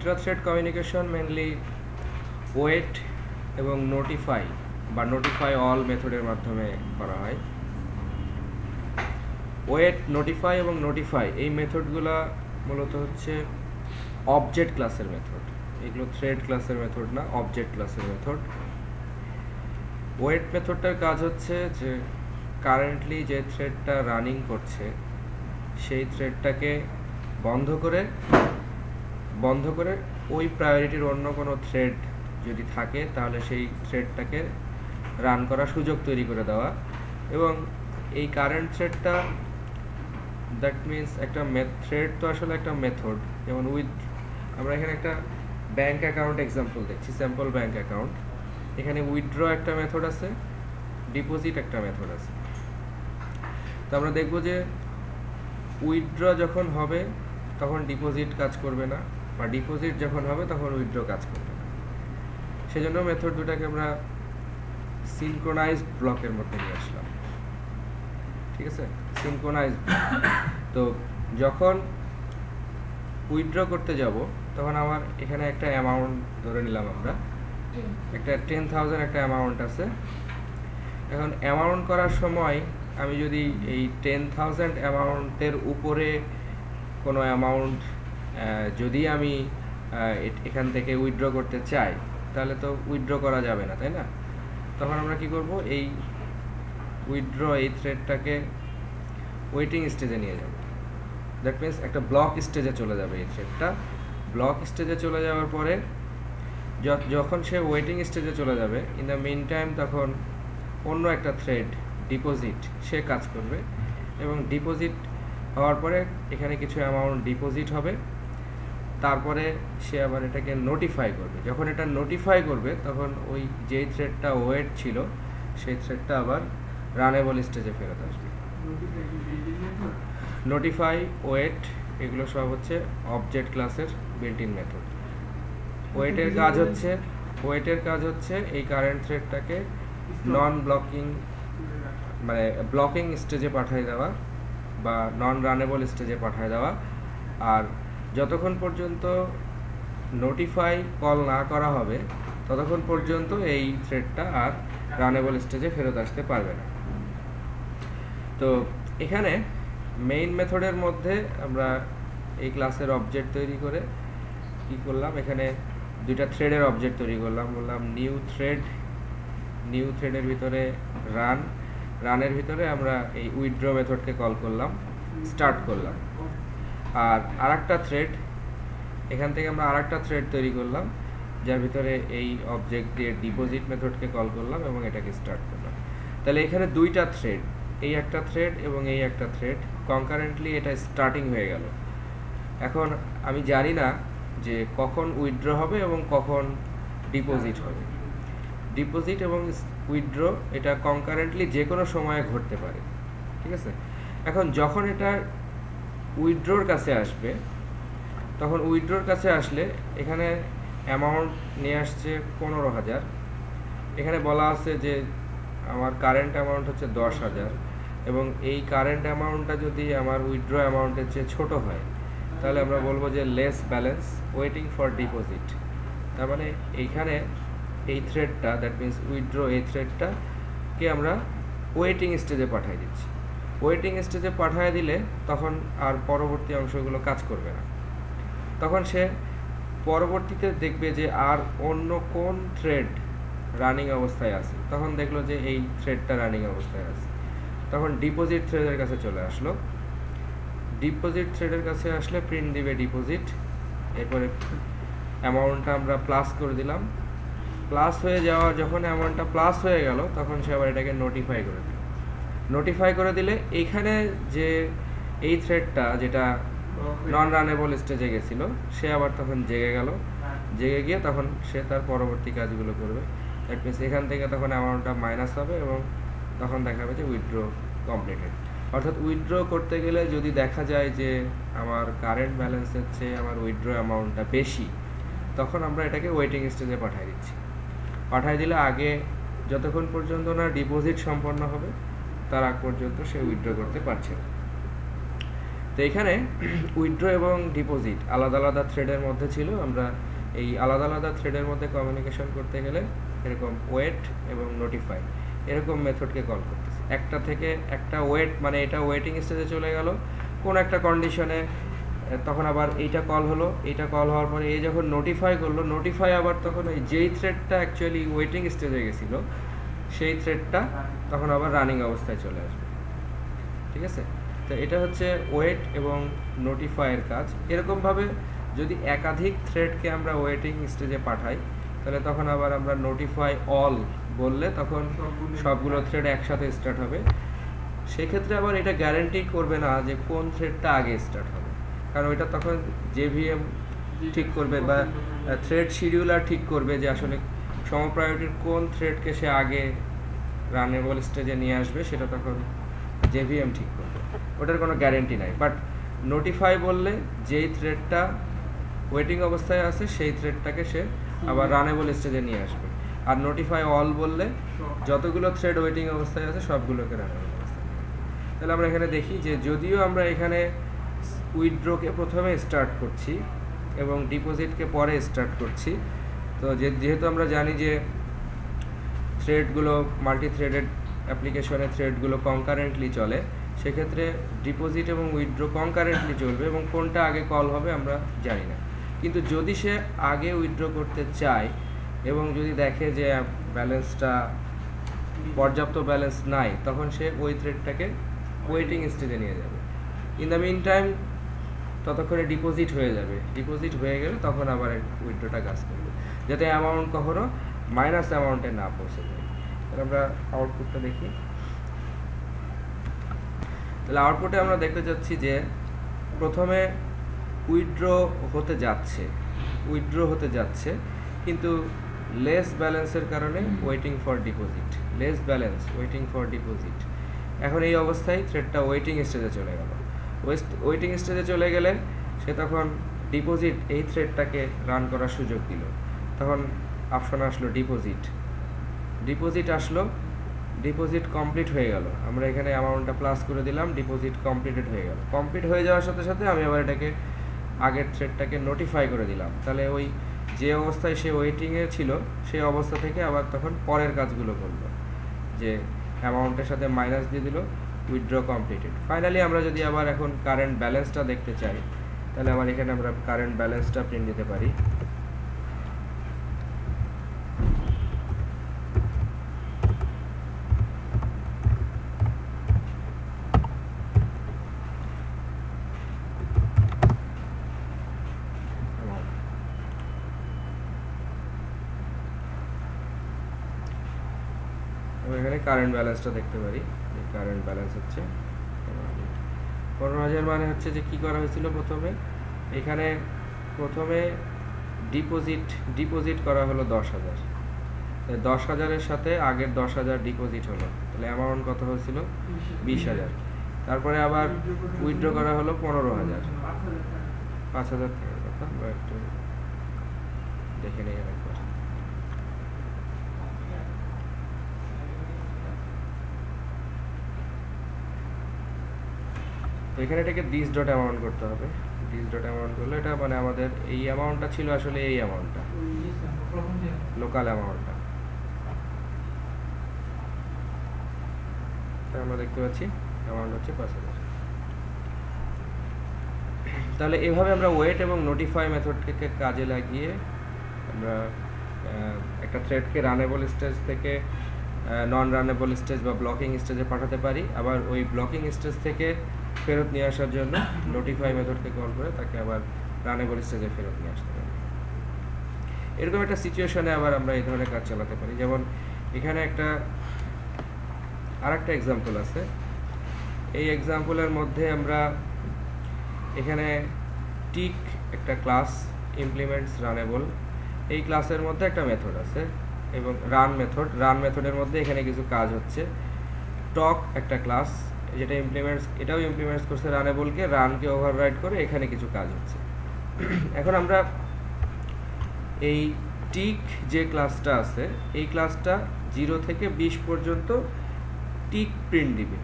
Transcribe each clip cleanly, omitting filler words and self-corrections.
Intra thread communication mainly wait এবং notify বা notify all মেথডের মাধ্যমে করা হয়। ওয়েট, নোটিফাই এবং নোটিফাই এই মেথডগুলো মূলত হচ্ছে অবজেক্ট ক্লাসের মেথড। এগুলো থ্রেড ক্লাসের মেথড না, অবজেক্ট ক্লাসের মেথড। ওয়েট মেথডটার কাজ হচ্ছে যে কারেন্টলি যে থ্রেডটা রানিং করছে সেই থ্রেডটাকে বন্ধ করে ওই প্রায়োরিটির অন্য কোনো থ্রেড যদি থাকে তাহলে সেই থ্রেডটাকে রান করার সুযোগ তৈরি করে দেওয়া। এবং এই কারেন্ট থ্রেডটা দ্যাট মিনস একটা থ্রেড তো আসলে একটা মেথড। যেমন আমরা এখানে একটা ব্যাংক অ্যাকাউন্ট এক্সাম্পল দেখছি, স্যাম্পল ব্যাংক অ্যাকাউন্ট। এখানে উইথড্র একটা মেথড আছে, ডিপোজিট একটা মেথড আছে। তো আমরা দেখব যে উইথড্র যখন হবে তখন ডিপোজিট কাজ করবে না, বা ডিপোজিট যখন হবে তখন উইথড্র কাজ করবে না। সেজন্য মেথড দুটাকে আমরা সিনক্রোনাইজড ব্লকের মধ্যে নিয়ে আসলাম। ঠিক আছে, সিনক্রোনাইজড। তো যখন উইথড্র করতে যাব তখন আমার এখানে একটা অ্যামাউন্ট ধরে নিলাম, আমরা একটা 10,000 একটা অ্যামাউন্ট আছে। এখন অ্যামাউন্ট করার সময় আমি যদি এই 10,000 অ্যামাউন্টের উপরে কোনো অ্যামাউন্ট যদি আমি এখান থেকে উইথড্র করতে চাই তাহলে তো উইথড্র করা যাবে না, তাই না? তখন আমরা কি করব, এই উইথড্র এই থ্রেডটাকে ওয়েটিং স্টেজে নিয়ে যাব। দ্যাট মিনস একটা ব্লক স্টেজে চলে যাবে এই থ্রেডটা। ব্লক স্টেজে চলে যাওয়ার পরে যখন সে ওয়েটিং স্টেজে চলে যাবে, ইন দ্য মিন টাইম তখন অন্য একটা থ্রেড ডিপোজিট সে কাজ করবে, এবং ডিপোজিট হওয়ার পরে এখানে কিছু অ্যামাউন্ট ডিপোজিট হবে। তারপরে সে আবার এটাকে নোটিফাই করবে। যখন এটা নোটিফাই করবে তখন ওই যেই থ্রেডটা ওয়েট ছিল সেই থ্রেডটা আবার রানেবল স্টেজে ফেরত আসবে। নোটিফাই, ওয়েট এগুলো সব হচ্ছে অবজেক্ট ক্লাসের বিল্ট ইন মেথড। ওয়েটের কাজ হচ্ছে এই কারেন্ট থ্রেডটাকে নন ব্লকিং মানে ব্লকিং স্টেজে পাঠিয়ে দেওয়া বা নন রানেবল স্টেজে পাঠিয়ে দেওয়া। আর যতক্ষণ পর্যন্ত নোটিফাই কল না করা হবে ততক্ষণ পর্যন্ত এই থ্রেডটা আর রানেবল স্টেজে ফেরত আসতে পারবে না। তো এখানে মেইন মেথডের মধ্যে আমরা এই ক্লাসের অবজেক্ট তৈরি করে কি করলাম, এখানে দুইটা থ্রেডের অবজেক্ট তৈরি করলাম। বললাম নিউ থ্রেডের ভিতরে রানের ভিতরে আমরা এই উইথড্র মেথডকে কল করলাম, স্টার্ট করলাম। আর আরেকটা থ্রেড, এখান থেকে আমরা আরেকটা থ্রেড তৈরি করলাম যার ভিতরে এই অবজেক্ট দিয়ে ডিপোজিট মেথডকে কল করলাম এবং এটাকে স্টার্ট করলাম। তাহলে এখানে দুইটা থ্রেড, এই একটা থ্রেড এবং এই একটা থ্রেড কনকারেন্টলি এটা স্টার্টিং হয়ে গেল। এখন আমি জানি না যে কখন উইথড্র হবে এবং কখন ডিপোজিট হবে। ডিপোজিট এবং উইথড্র এটা কনকারেন্টলি যে কোনো সময়ে ঘটতে পারে, ঠিক আছে? এখন যখন এটা উইথড্রোর কাছে আসবে তখন উইথড্রোর কাছে আসলে এখানে অ্যামাউন্ট নিয়ে আসছে 15,000। এখানে বলা আছে যে আমার কারেন্ট অ্যামাউন্ট হচ্ছে 10,000, এবং এই কারেন্ট অ্যামাউন্টটা যদি আমার উইথড্র অ্যামাউন্টের চেয়ে ছোট হয় তাহলে আমরা বলবো যে less balance waiting for deposit. তার মানে এইখানে এই থ্রেডটা, দ্যাট মিনস উইথড্র এই থ্রেডটাকে আমরা ওয়েটিং স্টেজে পাঠিয়ে দিচ্ছি। ওয়েটিং স্টেজে পাঠিয়ে দিলে তখন আর পরবর্তী অংশগুলো কাজ করবে না। তখন সে পরবর্তীতে দেখবে যে আর অন্য কোন থ্রেড রানিং অবস্থায় আছে। তখন দেখলো যে এই থ্রেডটা রানিং অবস্থায় আছে, তখন ডিপোজিট থ্রেডের কাছে চলে আসলো। ডিপোজিট থ্রেডের কাছে আসলে প্রিন্ট দিবে ডিপোজিট। এরপরে অ্যামাউন্টটা আমরা প্লাস করে দিলাম। প্লাস হয়ে যাওয়া, যখন অ্যামাউন্টটা প্লাস হয়ে গেল তখন সে আবার এটাকে নোটিফাই করে দিল। নোটিফাই করে দিলে এইখানে যে এই থ্রেডটা যেটা নন রানেবল স্টেজে গেছিলো সে আবার তখন জেগে গেল। জেগে গিয়ে তখন সে তার পরবর্তী কাজগুলো করবে। দ্যাট মিনস এখান থেকে তখন অ্যামাউন্টটা মাইনাস হবে এবং তখন দেখাবে যে উইথড্র কমপ্লিটেড। অর্থাৎ উইথড্র করতে গেলে যদি দেখা যায় যে আমার কারেন্ট ব্যালেন্সের চেয়ে আমার উইথড্র অ্যামাউন্টটা বেশি, তখন আমরা এটাকে ওয়েটিং স্টেজে পাঠিয়ে দিচ্ছি। পাঠিয়ে দিলে আগে যতক্ষণ পর্যন্ত না ডিপোজিট সম্পন্ন হবে তার আগ পর্যন্ত সে উইথড্র করতে পারছে না। তো এখানে উইথড্র এবং ডিপোজিট আলাদা আলাদা থ্রেডের মধ্যে ছিল। আমরা এই আলাদা আলাদা থ্রেডের মধ্যে কমিউনিকেশন করতে গেলে এরকম ওয়েট এবং নোটিফাই এরকম মেথডকে কল করতেছি। একটা থেকে একটা ওয়েট মানে এটা ওয়েটিং স্টেজে চলে গেল কোন একটা কন্ডিশনে, তখন আবার এইটা কল হলো, এইটা কল হওয়ার পরে এই যখন নোটিফাই করলো, নোটিফাই আবার তখন ওই যেই থ্রেডটা অ্যাকচুয়ালি ওয়েটিং স্টেজে গেছিলো সেই থ্রেডটা তখন আবার রানিং অবস্থায় চলে আসবে। ঠিক আছে, তো এটা হচ্ছে ওয়েট এবং নোটিফাইয়ের কাজ। এরকমভাবে যদি একাধিক থ্রেডকে আমরা ওয়েটিং স্টেজে পাঠাই তাহলে তখন আবার আমরা নোটিফাই অল বললে তখন সবগুলো থ্রেড একসাথে স্টার্ট হবে। সেক্ষেত্রে আবার এটা গ্যারান্টি করবে না যে কোন থ্রেডটা আগে স্টার্ট হবে, কারণ ওইটা তখন জেভিএম ঠিক করবে বা থ্রেড শিডিউলার ঠিক করবে যে আসলে সমপ্রায়োরিটির কোন থ্রেডকে সে আগে রানেবল স্টেজে নিয়ে আসবে, সেটা তখন জেভিএম ঠিক করবে, ওটার কোনো গ্যারেন্টি নাই। বাট নোটিফাই বললে যেই থ্রেডটা ওয়েটিং অবস্থায় আছে সেই থ্রেডটাকে সে আবার রানেবল স্টেজে নিয়ে আসবে। আর নোটিফাই অল বললে যতগুলো থ্রেড ওয়েটিং অবস্থায় আছে সবগুলোকে রানেবল অবস্থায় নিয়ে আসবে। তাহলে আমরা এখানে দেখি যে যদিও আমরা এখানে উইথড্রকে প্রথমে স্টার্ট করছি এবং ডিপোজিটকে পরে স্টার্ট করছি, তো যেহেতু আমরা জানি যে থ্রেডগুলো মাল্টি থ্রেডেড অ্যাপ্লিকেশনে থ্রেডগুলো কনকারেন্টলি চলে, সেক্ষেত্রে ডিপোজিট এবং উইথড্র কনকারেন্টলি চলবে এবং কোনটা আগে কল হবে আমরা জানি না। কিন্তু যদি সে আগে উইথড্র করতে চায় এবং যদি দেখে যে ব্যালেন্সটা পর্যাপ্ত ব্যালেন্স নাই, তখন সে ওই থ্রেডটাকে ওয়েটিং স্টেজে নিয়ে যাবে। ইন দ্য মিন টাইম ততক্ষণে ডিপোজিট হয়ে যাবে, ডিপোজিট হয়ে গেলে তখন আবার উইথড্রটা কাজ করবে, যাতে অ্যামাউন্ট কখনো মাইনাস অ্যামাউন্টে না পৌঁছে যায়। তাহলে আমরা আউটপুটটা দেখি। তাহলে আউটপুটে আমরা দেখতে চাচ্ছি যে প্রথমে উইথড্র হতে যাচ্ছে কিন্তু লেস ব্যালেন্সের কারণে waiting for deposit, less balance waiting for deposit. এখন এই অবস্থায় থ্রেডটা ওয়েটিং স্টেজে চলে গেল। ওয়েটিং স্টেজে চলে গেলে সে তখন ডিপোজিট এই থ্রেডটাকে রান করার সুযোগ দিল। তখন অপশন আসলো ডিপোজিট আসলো, ডিপোজিট কমপ্লিট হয়ে গেল। আমরা এখানে অ্যামাউন্টটা প্লাস করে দিলাম, ডিপোজিট কমপ্লিটেড হয়ে গেল। কমপ্লিট হয়ে যাওয়ার সাথে সাথে আমি আবার এটাকে আগের থ্রেডটাকে নোটিফাই করে দিলাম। তাহলে ওই যে অবস্থায় সে ওয়েটিংয়ে ছিল সেই অবস্থা থেকে আবার তখন পরের কাজগুলো করলো, যে অ্যামাউন্টের সাথে মাইনাস দিয়ে দিল, উইথড্র কমপ্লিটেড। ফাইনালি আমরা যদি আবার এখন কারেন্ট ব্যালেন্সটা দেখতে চাই তাহলে আমার এখানে আমরা কারেন্ট ব্যালেন্সটা প্রিন্ট দিতে পারি। এখানে কারেন্ট ব্যালেন্সটা দেখতে পারি। কারেন্ট ব্যালেন্স হচ্ছে 15,000। মানে হচ্ছে যে কি করা হয়েছিল, প্রথমে ডিপোজিট করা হলো 10,000। 10,000-এর সাথে আগের 10,000 ডিপোজিট হলো, তাহলে অ্যামাউন্ট কত হয়েছিল 20,000। তারপরে আবার উইথড্র করা হলো 15,000, 5,000 থাকার কথা। আমরা একটু দেখে নিই একবার। তো এখানে এটাকে দিস ডট অ্যামাউন্ট করতে হবে। দিস ডট অ্যামাউন্ট করলে এটা মানে আমাদের এই অ্যামাউন্টটা ছিল আসলে এই অ্যামাউন্টটা, লোকাল অ্যামাউন্টটা। আমরা দেখতে পাচ্ছি অ্যামাউন্ট হচ্ছে 5,000। তাহলে এভাবে আমরা ওয়েট এবং নোটিফাই মেথডকে কাজে লাগিয়ে আমরা একটা থ্রেডকে রানেবল স্টেজ থেকে নন রানেবল স্টেজ বা ব্লকিং স্টেজে পাঠাতে পারি। আবার ওই ব্লকিং স্টেজ থেকে ফেরত নিয়ে আসার জন্য নোটিফাই মেথডকে কল করে তাকে আবার রানেবল স্টেজে ফেরত নিয়ে আসতে পারি। এরকম একটা সিচুয়েশনে আবার আমরা এই ধরনের কাজ চালাতে পারি। যেমন এখানে আরেকটা এক্সাম্পল আছে। এই এক্সাম্পলের মধ্যে আমরা এখানে টিক একটা ক্লাস ইমপ্লিমেন্টস রানেবল, এই ক্লাসের মধ্যে একটা মেথড আছে এবং রান মেথডের মধ্যে এখানে কিছু কাজ হচ্ছে। টক একটা ক্লাস যেটা এটাও ইমপ্লিমেন্টস করছে রানেবলকে, রানকে ওভাররাইড করে এখানে কিছু কাজ হচ্ছে। এখন আমরা এই টিক যে ক্লাসটা আছে এই ক্লাসটা 0 থেকে 20 পর্যন্ত টিক প্রিন্ট দিবে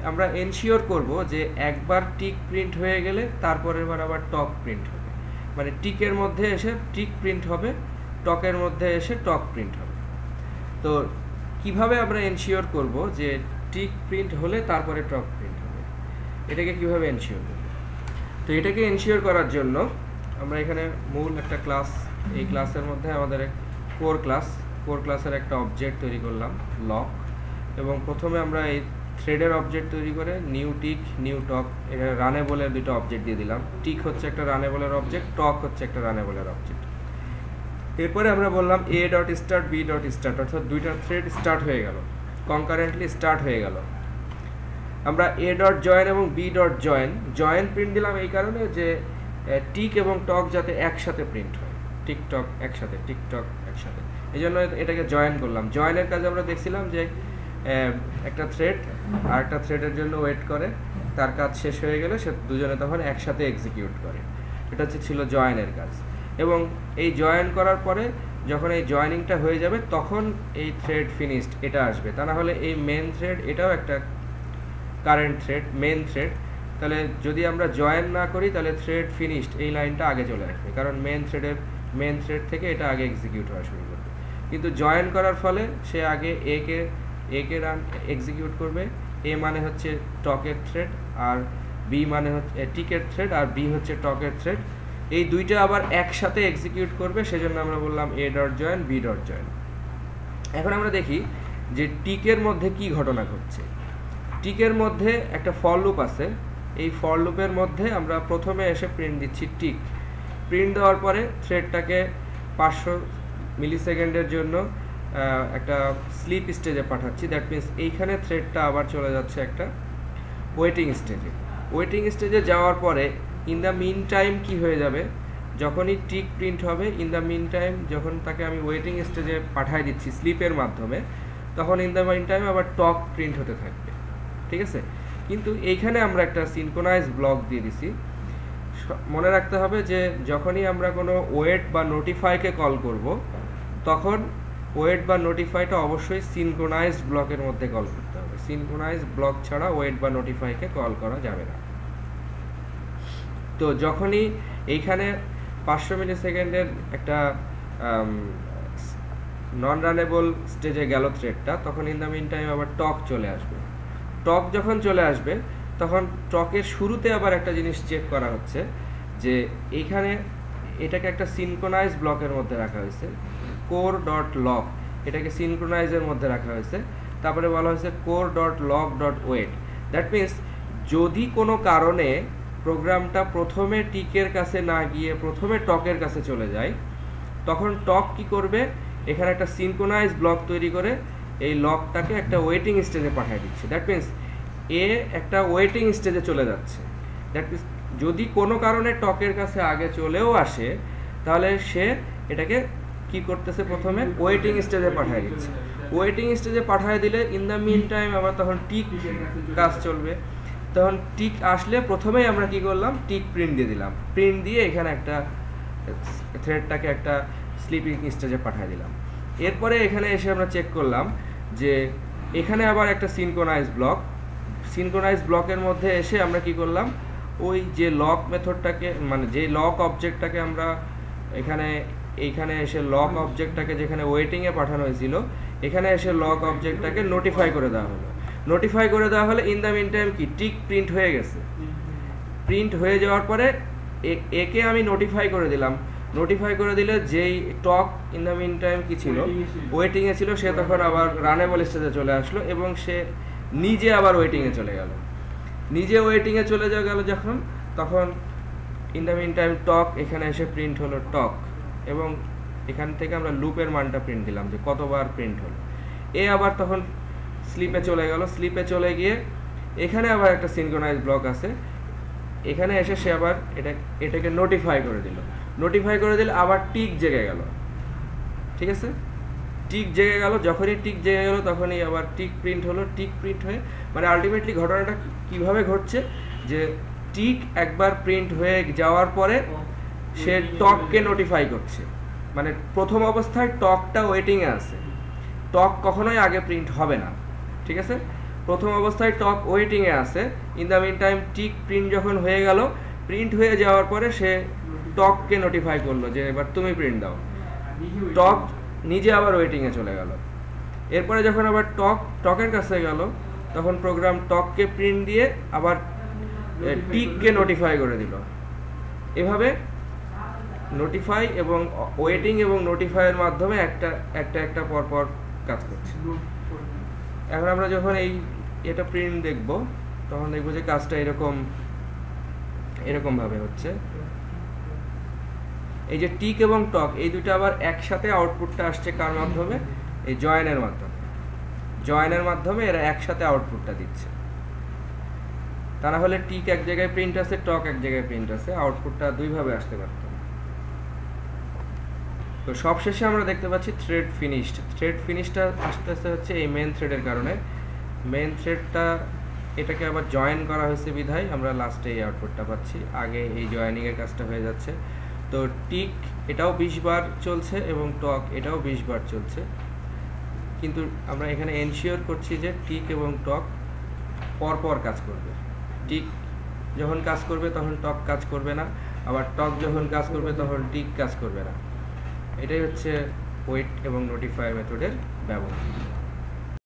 আমরা এনশিওর করব যে একবার টিক প্রিন্ট হয়ে গেলে তারপরের বার আবার টক প্রিন্ট হবে, মানে টিকের মধ্যে এসে টিক প্রিন্ট হবে, টকের মধ্যে এসে টক প্রিন্ট হবে। তো কিভাবে আমরা এনশিওর করব যে টিক প্রিন্ট হলে তারপরে টক প্রিন্ট হবে, এটাকে কিভাবে এনশিওর করব? তো এটাকে এনশিওর করার জন্য আমরা এখানে মূল একটা ক্লাস, এই ক্লাসের মধ্যে আমাদের কোর ক্লাসের একটা অবজেক্ট তৈরি করলাম লক, এবং প্রথমে আমরা এই থ্রেডের অবজেক্ট তৈরি করে নিউ টিক নিউ টক, এখানে রানেবলের দুটো অবজেক্ট দিয়ে দিলাম। টিক হচ্ছে একটা রানেবলের অবজেক্ট, টক হচ্ছে একটা রানেবলের অবজেক্ট। এরপরে আমরা বললাম A dot start B dot start, অর্থাৎ দুইটা থ্রেড স্টার্ট হয়ে গেল, কনকারেন্টলি স্টার্ট হয়ে গেল। আমরা এ ডট জয়েন এবং বি ডট জয়েন প্রিন্ট দিলাম এই কারণে যে টিক এবং টক যাতে একসাথে প্রিন্ট হয়, টিকটক একসাথে, টিকটক একসাথে, এই জন্য এটাকে জয়েন করলাম। জয়েনের কাজে আমরা দেখছিলাম যে একটা থ্রেড আর একটা থ্রেডের জন্য ওয়েট করে, তার কাজ শেষ হয়ে গেলে সে দুজনে তখন একসাথে এক্সিকিউট করে, এটা ছিল জয়েনের কাজ। এবং এই জয়েন করার পরে যখন এই জয়েনিংটা হয়ে যাবে তখন এই থ্রেড ফিনিশড এটা আসবে, তা না হলে এই মেন থ্রেড, এটাও একটা কারেন্ট থ্রেড, মেন থ্রেড, তাহলে যদি আমরা জয়েন না করি তাহলে থ্রেড ফিনিশড এই লাইনটা আগে চলে আসবে, কারণ মেন থ্রেড থেকে এটা আগে এক্সিকিউট হওয়া শুরু করবে। কিন্তু জয়েন করার ফলে সে আগে এ কে রান এক্সিকিউট করবে, এ মানে হচ্ছে টকের থ্রেড আর বি মানে হচ্ছে টিকের থ্রেড আর বি হচ্ছে টকের থ্রেড, এই দুইটা আবার একসাথে এক্সিকিউট করবে, সেজন্য আমরা বললাম A dot join B dot join. এখন আমরা দেখি যে টিকের মধ্যে কি ঘটনা ঘটছে। টিকের মধ্যে একটা ফর লুপ আছে, এই ফর লুপের মধ্যে আমরা প্রথমে এসে প্রিন্ট দিচ্ছি টিক। প্রিন্ট দেওয়ার পরে থ্রেডটাকে 500 মিলিসেকেন্ডের জন্য একটা স্লিপ স্টেজে পাঠাচ্ছি, দ্যাট মিনস এইখানে থ্রেডটা আবার চলে যাচ্ছে একটা ওয়েটিং স্টেজে। ওয়েটিং স্টেজে যাওয়ার পরে ইন দ্য মিন টাইম কী হয়ে যাবে, যখনই টিক প্রিন্ট হবে ইন দ্য মিন টাইম যখন তাকে আমি ওয়েটিং স্টেজে পাঠাই দিচ্ছি স্লিপের মাধ্যমে, তখন ইন দ্য মিন টাইম আবার টক প্রিন্ট হতে থাকবে, ঠিক আছে। কিন্তু এইখানে আমরা একটা সিনক্রোনাইজ ব্লক দিয়ে দিছি। মনে রাখতে হবে যে যখনই আমরা কোনো ওয়েট বা নোটিফাইকে কল করব তখন ওয়েট বা নোটিফাইটা অবশ্যই সিনক্রোনাইজড ব্লকের মধ্যে কল করতে হবে, সিনক্রোনাইজড ব্লক ছাড়া ওয়েট বা নোটিফাইকে কল করা যাবে না। তো যখনই এইখানে 500 মিলিসেকেন্ডের একটা নন রানেবল স্টেজে গেল থ্রেডটা, তখন ইন দ্য মিন টাইম আবার টক চলে আসবে। টক যখন চলে আসবে তখন টকের শুরুতে আবার একটা জিনিস চেক করা হচ্ছে যে এইখানে এটাকে একটা সিনক্রোনাইজ ব্লকের মধ্যে রাখা হয়েছে, কোর ডট লক, এটাকে সিনক্রোনাইজের মধ্যে রাখা হয়েছে। তারপরে বলা হয়েছে core dot lock dot wait, that means যদি কোনো কারণে প্রোগ্রামটা প্রথমে টিকের কাছে না গিয়ে প্রথমে টকের কাছে চলে যায়, তখন টক কি করবে, এখানে একটা সিনক্রোনাইজ ব্লক তৈরি করে এই লকটাকে একটা ওয়েটিং স্টেজে পাঠিয়ে দিচ্ছে, দ্যাট মিনস এ একটা ওয়েটিং স্টেজে চলে যাচ্ছে। দ্যাট মিনস যদি কোনো কারণে টকের কাছে আগে চলেও আসে তাহলে সে এটাকে কি করতেছে, প্রথমে ওয়েটিং স্টেজে পাঠিয়ে দিচ্ছে। ওয়েটিং স্টেজে পাঠিয়ে দিলে ইন দ্য মিন টাইম আবার তখন টিক কাজ চলবে, তখন টিক আসলে প্রথমেই আমরা কি করলাম, টিক প্রিন্ট দিয়ে দিলাম, প্রিন্ট দিয়ে এখানে একটা থ্রেডটাকে একটা স্লিপিং স্টেজে পাঠিয়ে দিলাম। এরপরে এখানে এসে আমরা চেক করলাম যে এখানে আবার একটা সিনক্রোনাইজ ব্লকের মধ্যে এসে আমরা কি করলাম, ওই যে লক মেথডটাকে মানে যে লক অবজেক্টটাকে আমরা এইখানে এসে লক অবজেক্টটাকে যেখানে ওয়েটিংয়ে পাঠানো হয়েছিল এখানে এসে লক অবজেক্টটাকে নোটিফাই করে দেওয়া হলো। নোটিফাই করে দেওয়া হলে ইন দ্য মিন টাইম কি টিক প্রিন্ট হয়ে গেছে। প্রিন্ট হয়ে যাওয়ার পরে একে আমি নোটিফাই করে দিলাম, নোটিফাই করে দিলে যেই tock in the mean time কি ছিল, ওয়েটিংয়ে ছিল, সে তখন আবার রানেবল স্টেজে চলে আসলো এবং সে নিজে আবার ওয়েটিংয়ে চলে গেল। নিজে ওয়েটিংয়ে চলে গেল যখন, তখন ইন দ্য মিন টাইম টক এখানে এসে প্রিন্ট হলো টক, এবং এখান থেকে আমরা লুপের মানটা প্রিন্ট দিলাম যে কতবার প্রিন্ট হলো। এ আবার তখন স্লিপে চলে গেল, স্লিপে চলে গিয়ে এখানে আবার একটা সিনক্রোনাইজ ব্লক আছে, এখানে এসে সে আবার এটাকে নোটিফাই করে দিল। নোটিফাই করে দিলে আবার টিক জেগে গেল, ঠিক আছে, টিক জেগে গেল। যখনই টিক জেগে গেল তখনই আবার টিক প্রিন্ট হলো। টিক প্রিন্ট হয়ে মানে আলটিমেটলি ঘটনাটা কিভাবে ঘটছে যে টিক একবার প্রিন্ট হয়ে যাওয়ার পরে সে টককে নোটিফাই করছে, মানে প্রথম অবস্থায় টকটা ওয়েটিংয়ে আছে, টক কখনোই আগে প্রিন্ট হবে না, ঠিক আছে। প্রথম অবস্থায় টক ওয়েটিংয়ে আছে, in the mean time tick print যখন হয়ে গেল, প্রিন্ট হয়ে যাওয়ার পরে সে টককে নোটিফাই করলো যে এবার তুমি প্রিন্ট দাও। টক নিজে আবার ওয়েটিংয়ে চলে গেল। এরপরে যখন আবার টকের কাছে গেল, তখন প্রোগ্রাম টককে প্রিন্ট দিয়ে আবার টিককে নোটিফাই করে দিল। এভাবে নোটিফাই এবং ওয়েটিং এবং নোটিফাইয়ের মাধ্যমে একটা পরপর কাজ করছে। এখন আমরা যখন এটা প্রিন্ট দেখব, তখন দেখব যে কাজটা এরকম ভাবে হচ্ছে। এই যে টিক এবং টক এই দুটো আবার একসাথে আউটপুটটা আসছে কার মাধ্যমে? এই জয়েনের মাধ্যমে এরা একসাথে আউটপুটটা দিচ্ছে। তা না হলে টিক এক জায়গায় প্রিন্ট আছে, টক এক জায়গায় প্রিন্ট আছে, আউটপুটটা দুইভাবে আসতে পারত। তো সবশেষে আমরা দেখতে পাচ্ছি থ্রেড ফিনিশটা আসতে হচ্ছে এই মেন থ্রেডের কারণে। মেন থ্রেডটা এটাকে আবার জয়েন করা হয়েছে বিধায় আমরা লাস্টে এই আউটপুটটা পাচ্ছি, আগে এই জয়েনিং এর কাজটা হয়ে যাচ্ছে। তো টিক এটাও 20 বার চলছে এবং টক এটাও 20 বার চলছে, কিন্তু আমরা এখানে এনশিওর করছি যে টিক এবং টক পরপর কাজ করবে। টিক যখন কাজ করবে তখন টক কাজ করবে না, আবার টক যখন কাজ করবে তখন টিক কাজ করবে না। এটাই হচ্ছে ওয়েট এবং নোটিফাই মেথডের ব্যবহার।